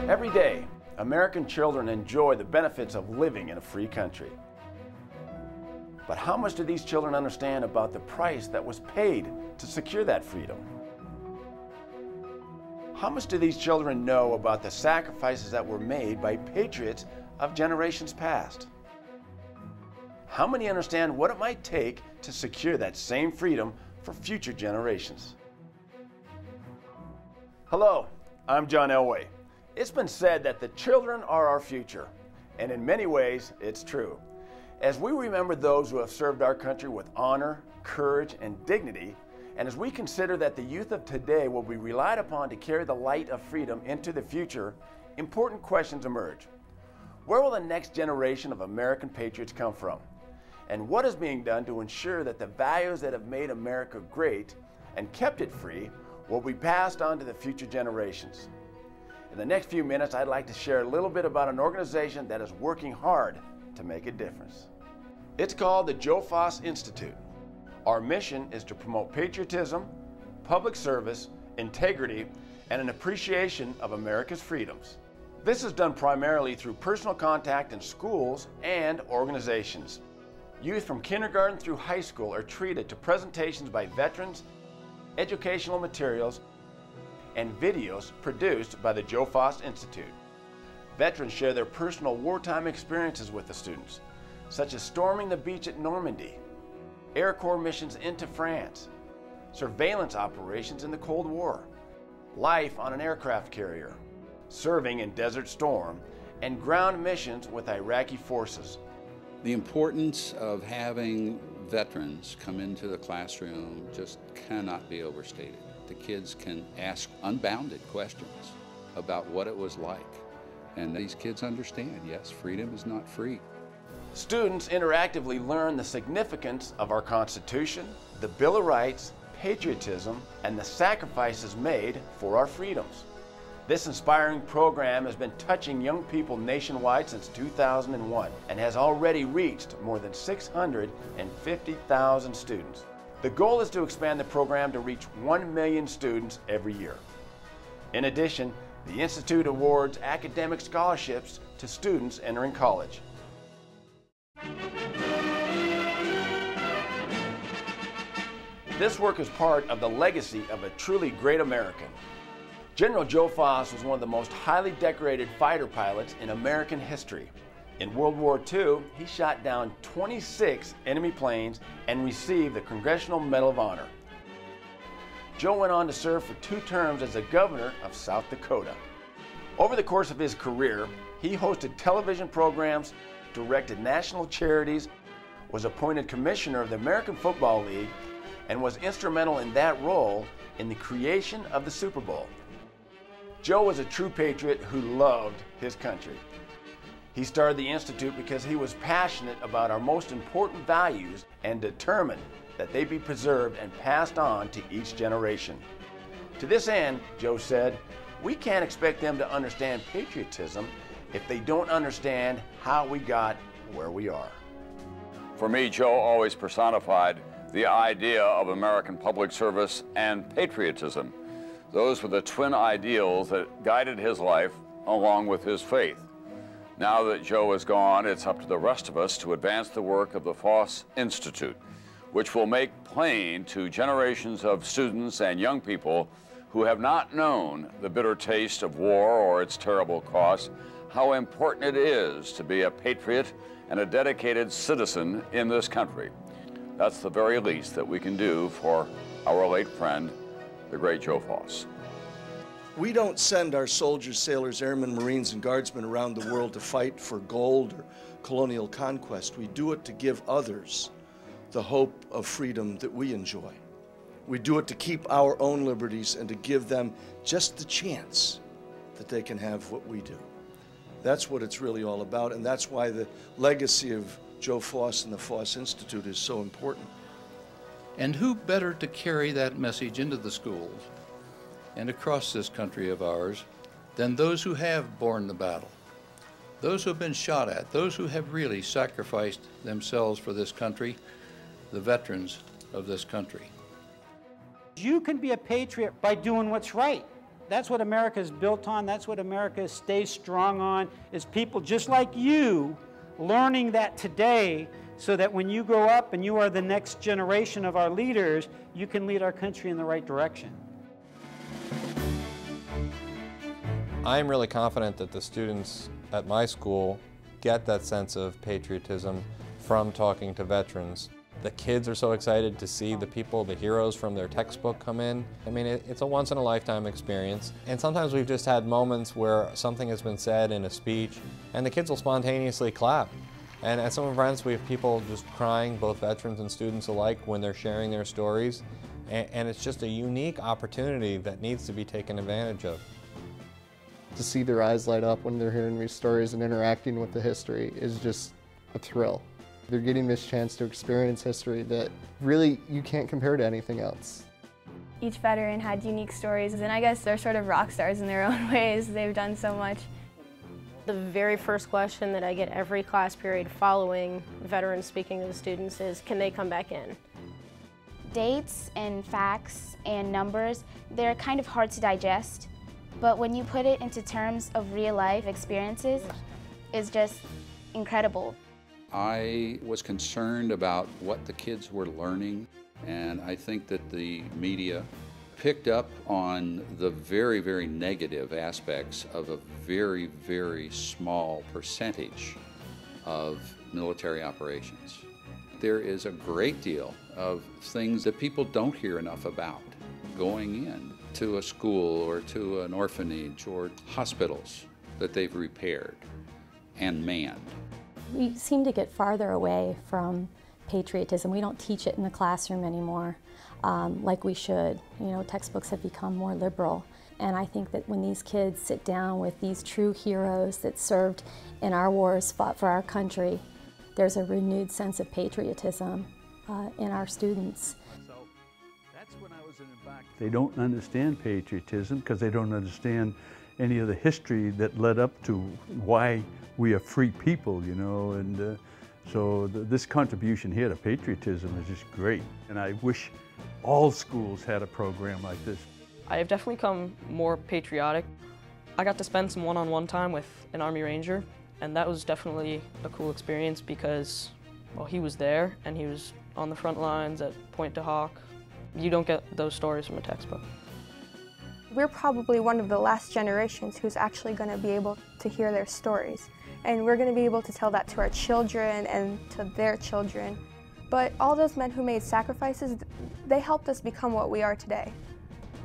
Every day, American children enjoy the benefits of living in a free country. But how much do these children understand about the price that was paid to secure that freedom? How much do these children know about the sacrifices that were made by patriots of generations past? How many understand what it might take to secure that same freedom for future generations? Hello, I'm John Elway. It's been said that the children are our future, and in many ways, it's true. As we remember those who have served our country with honor, courage, and dignity, and as we consider that the youth of today will be relied upon to carry the light of freedom into the future, important questions emerge. Where will the next generation of American patriots come from? And what is being done to ensure that the values that have made America great and kept it free will be passed on to the future generations? In the next few minutes, I'd like to share a little bit about an organization that is working hard to make a difference. It's called the Joe Foss Institute. Our mission is to promote patriotism, public service, integrity, and an appreciation of America's freedoms. This is done primarily through personal contact in schools and organizations. Youth from kindergarten through high school are treated to presentations by veterans, educational materials, and videos produced by the Joe Foss Institute. Veterans share their personal wartime experiences with the students, such as storming the beach at Normandy, Air Corps missions into France, surveillance operations in the Cold War, life on an aircraft carrier, serving in Desert Storm, and ground missions with Iraqi forces. The importance of having veterans come into the classroom just cannot be overstated. The kids can ask unbounded questions about what it was like. And these kids understand, yes, freedom is not free. Students interactively learn the significance of our Constitution, the Bill of Rights, patriotism, and the sacrifices made for our freedoms. This inspiring program has been touching young people nationwide since 2001 and has already reached more than 650,000 students. The goal is to expand the program to reach 1 million students every year. In addition, the Institute awards academic scholarships to students entering college. This work is part of the legacy of a truly great American. General Joe Foss was one of the most highly decorated fighter pilots in American history. In World War II, he shot down 26 enemy planes and received the Congressional Medal of Honor. Joe went on to serve for 2 terms as the governor of South Dakota. Over the course of his career, he hosted television programs, directed national charities, was appointed commissioner of the American Football League, and was instrumental in that role in the creation of the Super Bowl. Joe was a true patriot who loved his country. He started the Institute because he was passionate about our most important values and determined that they be preserved and passed on to each generation. To this end, Joe said, we can't expect them to understand patriotism if they don't understand how we got where we are. For me, Joe always personified the idea of American public service and patriotism. Those were the twin ideals that guided his life along with his faith. Now that Joe is gone, it's up to the rest of us to advance the work of the Foss Institute, which will make plain to generations of students and young people who have not known the bitter taste of war or its terrible costs, how important it is to be a patriot and a dedicated citizen in this country. That's the very least that we can do for our late friend, the great Joe Foss. We don't send our soldiers, sailors, airmen, Marines, and guardsmen around the world to fight for gold or colonial conquest. We do it to give others the hope of freedom that we enjoy. We do it to keep our own liberties and to give them just the chance that they can have what we do. That's what it's really all about, and that's why the legacy of Joe Foss and the Foss Institute is so important. And who better to carry that message into the schools and across this country of ours than those who have borne the battle, those who have been shot at, those who have really sacrificed themselves for this country, the veterans of this country. You can be a patriot by doing what's right. That's what America is built on. That's what America stays strong on, is people just like you learning that today, so that when you grow up and you are the next generation of our leaders, you can lead our country in the right direction. I'm really confident that the students at my school get that sense of patriotism from talking to veterans. The kids are so excited to see the people, the heroes from their textbook come in. I mean, it's a once-in-a-lifetime experience. And sometimes we've just had moments where something has been said in a speech and the kids will spontaneously clap. And at some events we have people just crying, both veterans and students alike, when they're sharing their stories. And it's just a unique opportunity that needs to be taken advantage of. To see their eyes light up when they're hearing these stories and interacting with the history is just a thrill. They're getting this chance to experience history that really you can't compare to anything else. Each veteran had unique stories, and I guess they're sort of rock stars in their own ways. They've done so much. The very first question that I get every class period following veterans speaking to the students is, can they come back in? Dates and facts and numbers, they're kind of hard to digest, but when you put it into terms of real life experiences, it's just incredible. I was concerned about what the kids were learning, and I think that the media picked up on the very, very negative aspects of a very, very small percentage of military operations. There is a great deal of things that people don't hear enough about going in to a school or to an orphanage or hospitals that they've repaired and manned. We seem to get farther away from patriotism. We don't teach it in the classroom anymore like we should. You know, textbooks have become more liberal. And I think that when these kids sit down with these true heroes that served in our wars, fought for our country, there's a renewed sense of patriotism in our students. So that's when I was in Iraq. They don't understand patriotism because they don't understand any of the history that led up to why we are free people, you know, and so this contribution here to patriotism is just great. And I wish all schools had a program like this. I have definitely become more patriotic. I got to spend some one-on-one time with an Army Ranger, and that was definitely a cool experience because, well, he was there and he was on the front lines at Point to Hawk. You don't get those stories from a textbook. We're probably one of the last generations who's actually going to be able to hear their stories. And we're going to be able to tell that to our children and to their children. But all those men who made sacrifices, they helped us become what we are today.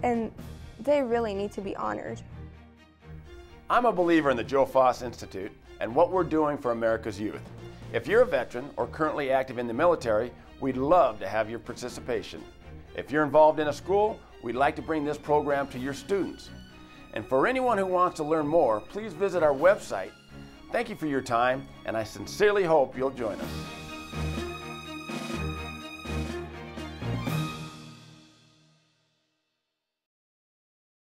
And they really need to be honored. I'm a believer in the Joe Foss Institute and what we're doing for America's youth. If you're a veteran or currently active in the military, we'd love to have your participation. If you're involved in a school, we'd like to bring this program to your students. And for anyone who wants to learn more, please visit our website. Thank you for your time, and I sincerely hope you'll join us.